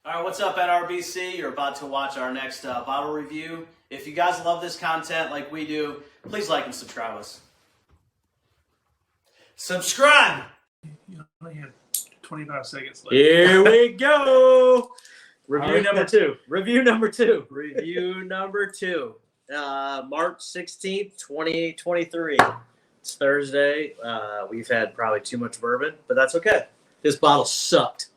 All right, what's up, NRBC? You're about to watch our next bottle review. If you guys love this content like we do, please like and subscribe us. Subscribe! You only have 25 seconds left. Here we go. Review right. number two. Review number two. Review number 2. March 16th, 2023. It's Thursday. We've had probably too much bourbon, but that's okay. This bottle sucked.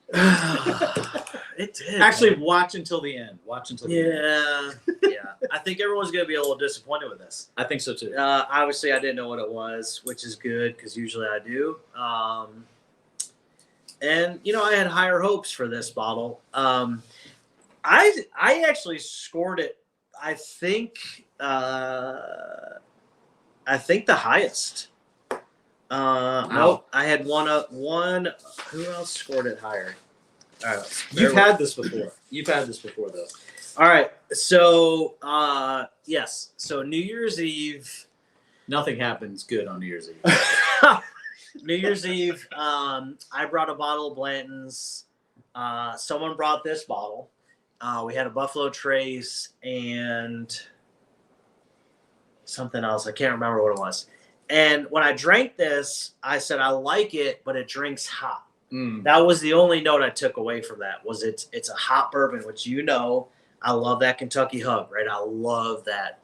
It did. Actually, watch until the end. Watch until the end. Yeah. I think everyone's going to be a little disappointed with this. I think so too. Obviously, I didn't know what it was, which is good because usually I do. And I had higher hopes for this bottle. I actually scored it. I think the highest. Nope, I had one. Who else scored it higher? All right, You've had this before. You've had this before, though. All right, so yes, so New Year's Eve. Nothing happens good on New Year's Eve. New Year's Eve, I brought a bottle of Blanton's. Someone brought this bottle. We had a Buffalo Trace and something else. I can't remember what it was. And when I drank this, I said, I like it, but it drinks hot. That was the only note I took away from that was it's a hot bourbon, which I love that Kentucky hug, right? I love that.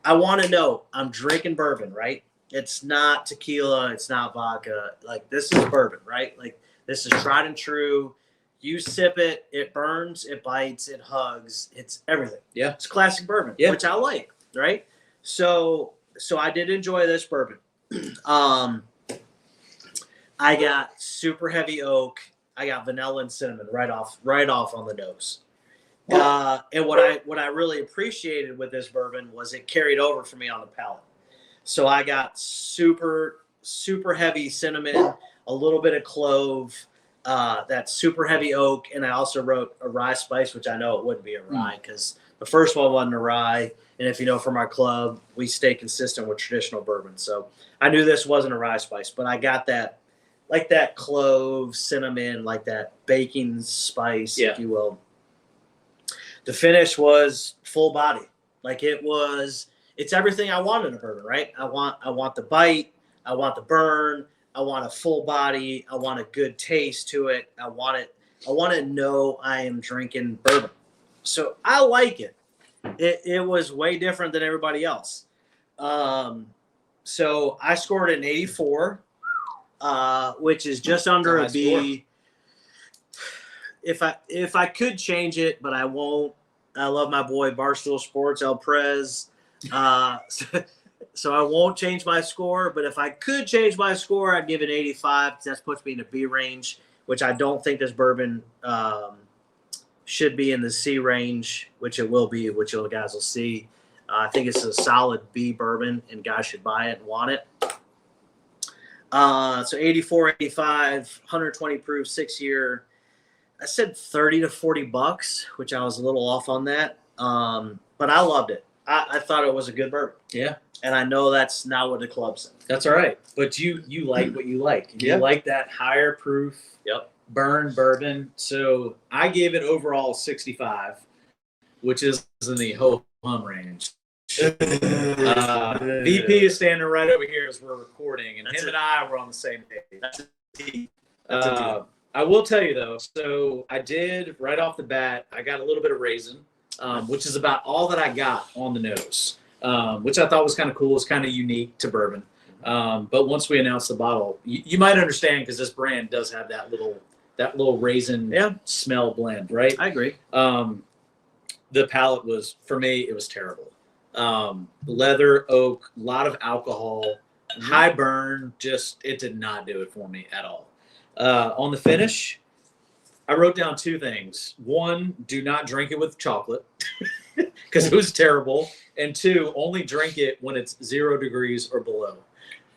I want to know I'm drinking bourbon, right? It's not tequila. It's not vodka. Like, this is bourbon, right? Like, this is tried and true. You sip it, it burns, it bites, it hugs. It's everything. Yeah. It's classic bourbon, which I like, right? So I did enjoy this bourbon. I got super heavy oak. I got vanilla and cinnamon right off on the nose. And what I really appreciated with this bourbon was it carried over for me on the palate. So I got super, super heavy cinnamon, a little bit of clove, that super heavy oak, and I also wrote a rye spice, which I know it wouldn't be a rye because the first one wasn't a rye. And if you know from our club, we stay consistent with traditional bourbon. So I knew this wasn't a rye spice, but I got that, like that clove, cinnamon, like that baking spice, if you will. The finish was full body. Like it's everything I want in a bourbon, right? I want the bite. I want the burn. I want a full body. I want a good taste to it. I want to know I am drinking bourbon. So I like it. It was way different than everybody else. So I scored an 84, which is just under a B. If I could change it, but I won't. I love my boy Barstool Sports, El Prez. So I won't change my score, but if I could change my score, I'd give it 85. That puts me in the B range, which I don't think this bourbon should be in the C range, which it will be, which you guys will see. I think it's a solid B bourbon, and guys should buy it and want it. So 84, 85, 120 proof, 6-year. I said 30 to 40 bucks, which I was a little off on that. But I loved it. I thought it was a good bourbon. Yeah. And I know that's not what the club said. That's all right. But you like what you like. You like that higher proof burn bourbon. So I gave it overall 65, which is in the ho-hum range. VP is standing right over here as we're recording, and him and I were on the same page. That's a deal. I will tell you, though, so I did right off the bat, I got a little bit of raisin, which is about all that I got on the nose, which I thought was kind of cool. It's kind of unique to bourbon. But once we announced the bottle, you might understand because this brand does have that little raisin smell blend, right? I agree. The palate was, for me, it was terrible. Leather, oak, a lot of alcohol, high burn, it did not do it for me at all. On the finish, I wrote down 2 things. 1, do not drink it with chocolate because it was terrible. And 2, only drink it when it's 0 degrees or below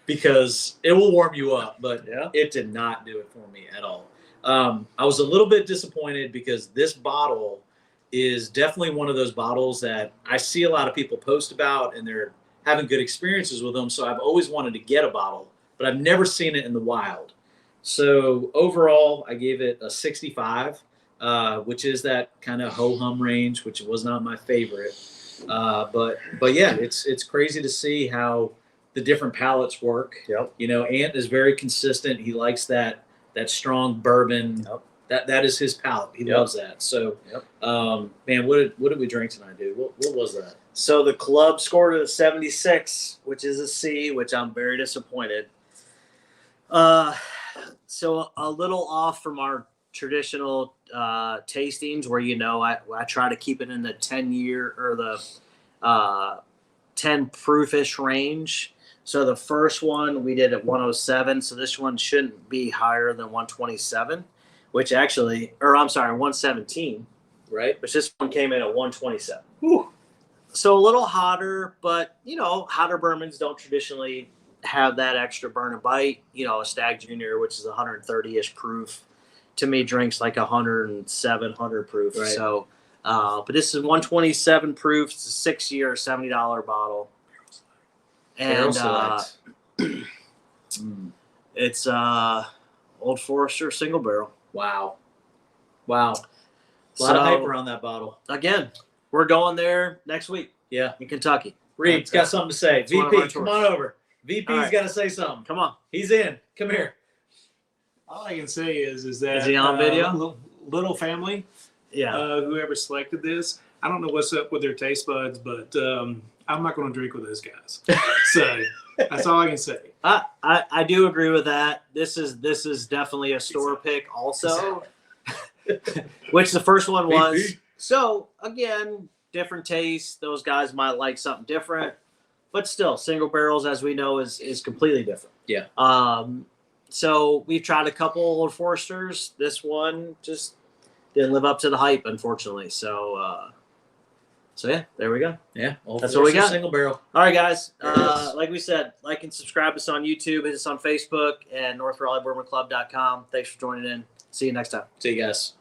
because it will warm you up, but it did not do it for me at all. I was a little bit disappointed because this bottle is definitely one of those bottles that I see a lot of people post about and they're having good experiences with them. So I've always wanted to get a bottle, but I've never seen it in the wild. So overall, I gave it a 65. which is that kind of ho hum range, which was not my favorite. But yeah, it's crazy to see how the different palates work. Yep. You know, Ant is very consistent. He likes that strong bourbon. Yep. That is his palate. He Yep. loves that. So, Yep. Man, what did we drink tonight, dude? What was that? So the club scored it a 76, which is a C, which I'm very disappointed. So a little off from our traditional tastings, where I try to keep it in the 10-year or the 10 proofish range. So the first one we did at 107. So this one shouldn't be higher than 127, which actually, or I'm sorry, 117, Right? which this one came in at 127. Whew. So a little hotter, but hotter bourbons don't traditionally have that extra burn and bite. A Stag Junior, which is 130-ish proof, to me drinks like 107, 100 proof. Right. So, but this is 127 proof. It's a 6-year, $70 bottle, Barrel and select. it's Old Forester single barrel. Wow. A lot So of hype around that bottle. again, we're going there next week Yeah. in Kentucky. Reed's got something to say. It's one of our VP, come tours. on over. VP's All right. got to say something. Come on. He's in. Come here. All I can say is that Is he on video? Little family, Yeah. whoever selected this, I don't know what's up with their taste buds, but I'm not going to drink with those guys. So that's all I can say. I do agree with that. This is definitely a store pick also, which the first one was. So again, different taste. Those guys might like something different, but still, single barrels, as we know, is completely different. Yeah. So we've tried a couple Old Foresters. This one just didn't live up to the hype, unfortunately. So yeah, there we go. Yeah. Old That's what we Forester got. Single barrel. All right, guys. There it is. Like we said, like and subscribe us on YouTube. Hit us on Facebook and NorthRaleighBourbonClub.com. Thanks for joining in. See you next time. See you guys.